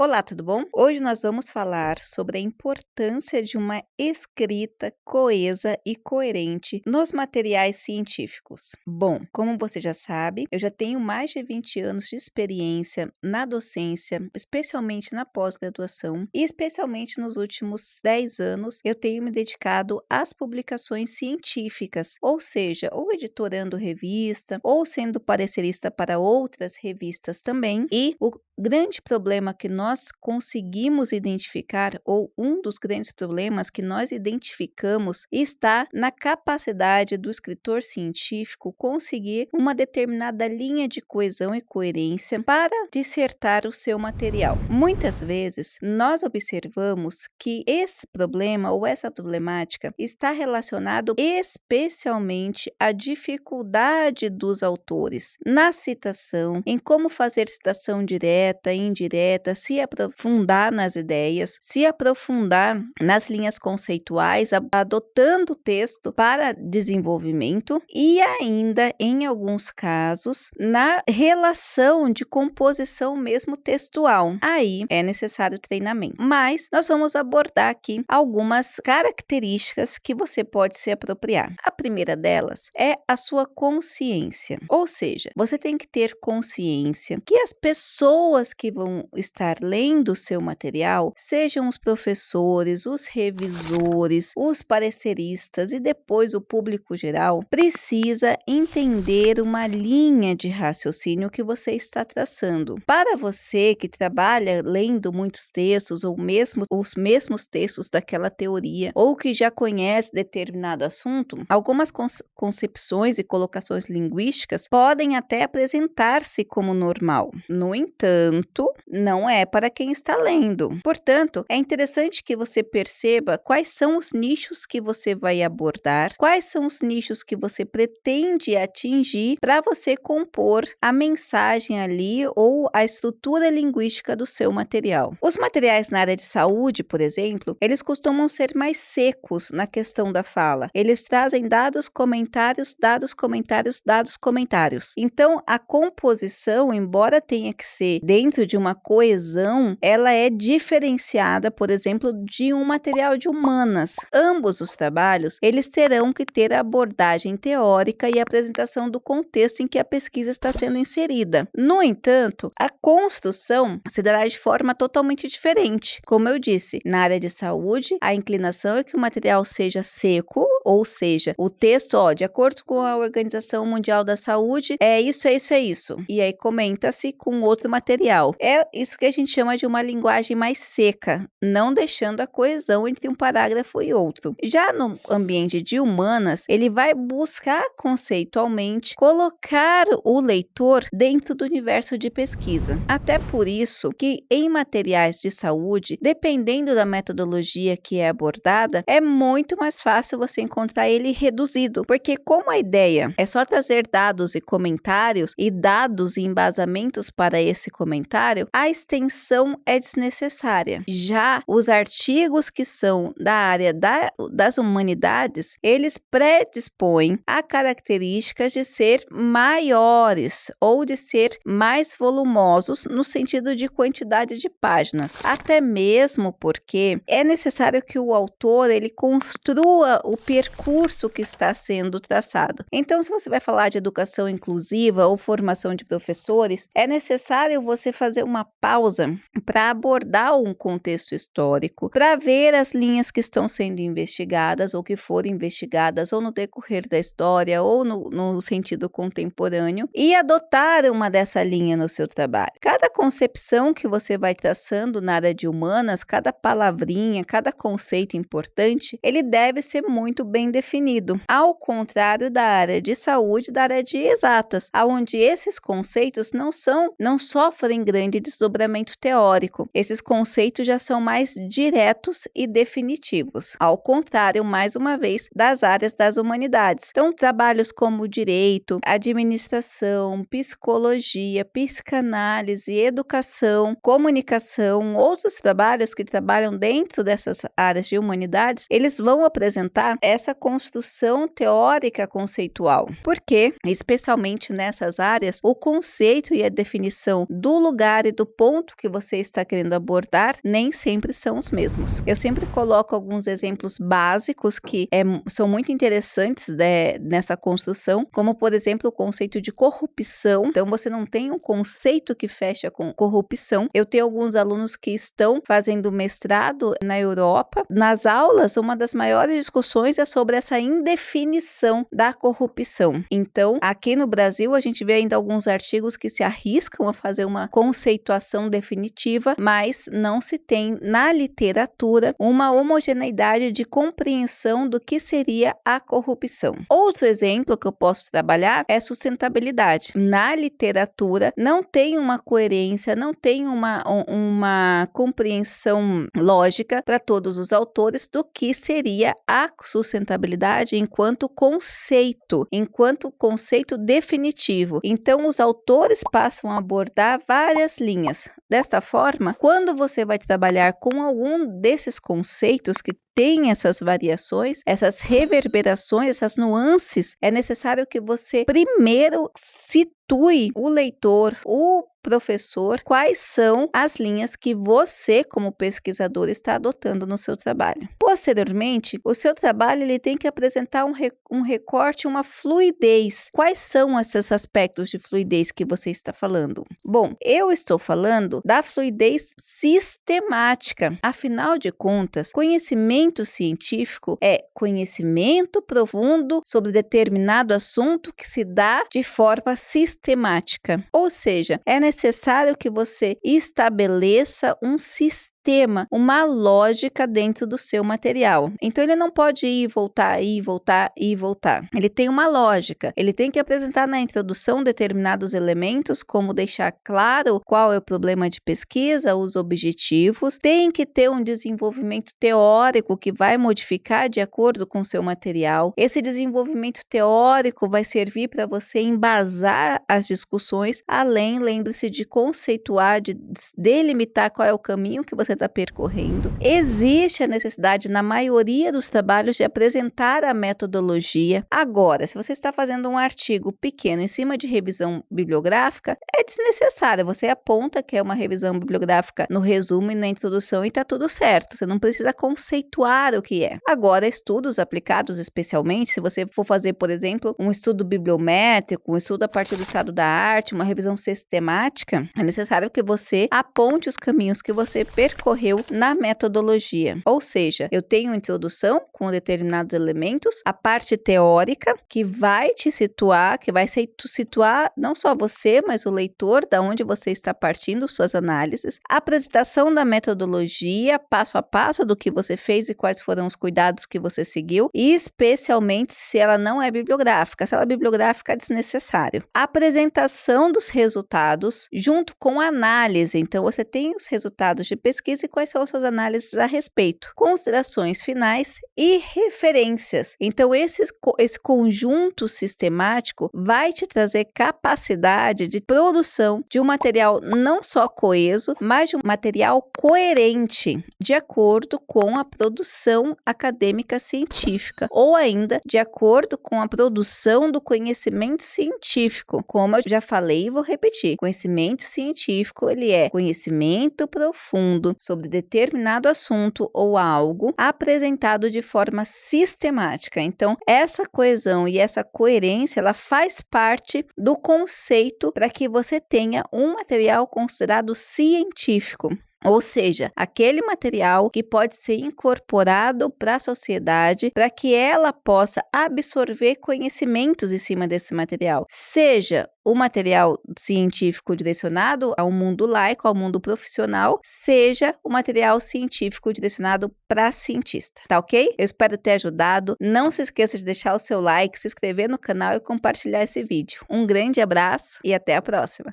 Olá, tudo bom? Hoje nós vamos falar sobre a importância de uma escrita coesa e coerente nos materiais científicos. Bom, como você já sabe, eu já tenho mais de 20 anos de experiência na docência, especialmente na pós-graduação, e especialmente nos últimos 10 anos eu tenho me dedicado às publicações científicas, ou seja, ou editorando revista, ou sendo parecerista para outras revistas também, e o grande problema que nós conseguimos identificar, ou um dos grandes problemas que nós identificamos, está na capacidade do escritor científico conseguir uma determinada linha de coesão e coerência para dissertar o seu material. Muitas vezes, nós observamos que esse problema ou essa problemática está relacionado especialmente à dificuldade dos autores na citação, em como fazer citação direta, indireta, se aprofundar nas ideias, se aprofundar nas linhas conceituais, adotando o texto para desenvolvimento e ainda, em alguns casos, na relação de composição mesmo textual. Aí é necessário treinamento. Mas nós vamos abordar aqui algumas características que você pode se apropriar. A primeira delas é a sua consciência, ou seja, você tem que ter consciência que as pessoas que vão estar lendo o seu material, sejam os professores, os revisores, os pareceristas e depois o público geral, precisa entender uma linha de raciocínio que você está traçando. Para você que trabalha lendo muitos textos ou mesmo os mesmos textos daquela teoria ou que já conhece determinado assunto, algumas concepções e colocações linguísticas podem até apresentar-se como normal. No entanto, não é para quem está lendo. Portanto, é interessante que você perceba quais são os nichos que você vai abordar, quais são os nichos que você pretende atingir para você compor a mensagem ali ou a estrutura linguística do seu material. Os materiais na área de saúde, por exemplo, eles costumam ser mais secos na questão da fala. Eles trazem dados, comentários, dados, comentários, dados, comentários. Então, a composição, embora tenha que ser dentro de uma coesão, ela é diferenciada, por exemplo, de um material de humanas. Ambos os trabalhos, eles terão que ter a abordagem teórica e a apresentação do contexto em que a pesquisa está sendo inserida. No entanto, a construção se dará de forma totalmente diferente. Como eu disse, na área de saúde, a inclinação é que o material seja seco, ou seja, o texto, de acordo com a Organização Mundial da Saúde, é isso, é isso, é isso. E aí comenta-se com outro material. É isso que a gente chama de uma linguagem mais seca, não deixando a coesão entre um parágrafo e outro. Já no ambiente de humanas, ele vai buscar conceitualmente colocar o leitor dentro do universo de pesquisa. Até por isso que em materiais de saúde, dependendo da metodologia que é abordada, é muito mais fácil você encontrar ele reduzido, porque como a ideia é só trazer dados e comentários e dados e embasamentos para esse comentário, a extensão é desnecessária. Já os artigos que são da área das humanidades, eles predispõem a características de ser maiores ou de ser mais volumosos no sentido de quantidade de páginas. Até mesmo porque é necessário que o autor ele construa o percurso que está sendo traçado. Então, se você vai falar de educação inclusiva ou formação de professores, é necessário você fazer uma pausa para abordar um contexto histórico, para ver as linhas que estão sendo investigadas ou que foram investigadas ou no decorrer da história ou no sentido contemporâneo e adotar uma dessa linha no seu trabalho. Cada concepção que você vai traçando na área de humanas, cada palavrinha, cada conceito importante, ele deve ser muito bem definido. Ao contrário da área de saúde, da área de exatas, onde esses conceitos não sofrem grande desdobramento teórico. Esses conceitos já são mais diretos e definitivos. Ao contrário, mais uma vez, das áreas das humanidades. Então, trabalhos como direito, administração, psicologia, psicanálise, educação, comunicação, outros trabalhos que trabalham dentro dessas áreas de humanidades, eles vão apresentar essa construção teórica conceitual. Porque, especialmente nessas áreas, o conceito e a definição do lugar e do ponto que você está querendo abordar nem sempre são os mesmos. Eu sempre coloco alguns exemplos básicos que são muito interessantes nessa construção, como, por exemplo, o conceito de corrupção. Então, você não tem um conceito que fecha com corrupção. Eu tenho alguns alunos que estão fazendo mestrado na Europa. Nas aulas, uma das maiores discussões é sobre essa indefinição da corrupção. Então, aqui no Brasil, a gente vê ainda alguns artigos que se arriscam a fazer uma conceituação definitiva, mas não se tem na literatura uma homogeneidade de compreensão do que seria a corrupção. Outro exemplo que eu posso trabalhar é sustentabilidade. Na literatura, não tem uma coerência, não tem uma compreensão lógica para todos os autores do que seria a sustentabilidade enquanto conceito definitivo. Então, os autores passam a abordar várias linhas. Desta forma, quando você vai trabalhar com algum desses conceitos que tem essas variações, essas reverberações, essas nuances, é necessário que você primeiro situe o leitor, o professor, quais são as linhas que você, como pesquisador, está adotando no seu trabalho. Posteriormente, o seu trabalho ele tem que apresentar um recorte, uma fluidez. Quais são esses aspectos de fluidez que você está falando? Bom, eu estou falando da fluidez sistemática. Afinal de contas, conhecimento científico é conhecimento profundo sobre determinado assunto que se dá de forma sistemática. Ou seja, é necessário que você estabeleça um sistema, uma lógica dentro do seu material. Então, ele não pode ir, voltar, ir, voltar, ir, voltar. Ele tem uma lógica. Ele tem que apresentar na introdução determinados elementos, como deixar claro qual é o problema de pesquisa, os objetivos. Tem que ter um desenvolvimento teórico que vai modificar de acordo com o seu material. Esse desenvolvimento teórico vai servir para você embasar as discussões, além, lembre-se, de conceituar, de delimitar qual é o caminho que você está percorrendo. Existe a necessidade, na maioria dos trabalhos, de apresentar a metodologia. Agora, se você está fazendo um artigo pequeno em cima de revisão bibliográfica, é desnecessário. Você aponta que é uma revisão bibliográfica no resumo e na introdução e está tudo certo. Você não precisa conceituar o que é. Agora, estudos aplicados especialmente, se você for fazer, por exemplo, um estudo bibliométrico, um estudo a partir do estado da arte, uma revisão sistemática, é necessário que você aponte os caminhos que você percorreu na metodologia. Ou seja, eu tenho uma introdução com determinados elementos, a parte teórica que vai te situar, que vai situar não só você, mas o leitor, da onde você está partindo, suas análises, a apresentação da metodologia, passo a passo do que você fez e quais foram os cuidados que você seguiu, e especialmente se ela não é bibliográfica. Se ela é bibliográfica, é desnecessário. A apresentação dos resultados junto com a análise. Então, você tem os resultados de pesquisa e quais são as suas análises a respeito. Considerações finais e referências. Então, esse conjunto sistemático vai te trazer capacidade de produção de um material não só coeso, mas de um material coerente, de acordo com a produção acadêmica científica, ou ainda de acordo com a produção do conhecimento científico. Como eu já falei e vou repetir, conhecimento científico, ele é conhecimento profundo sobre determinado assunto ou algo apresentado de forma sistemática. Então, essa coesão e essa coerência, ela faz parte do conceito para que você tenha um material considerado científico. Ou seja, aquele material que pode ser incorporado para a sociedade para que ela possa absorver conhecimentos em cima desse material. Seja o material científico direcionado ao mundo laico, ao mundo profissional, seja o material científico direcionado para cientista, tá ok? Eu espero ter ajudado. Não se esqueça de deixar o seu like, se inscrever no canal e compartilhar esse vídeo. Um grande abraço e até a próxima!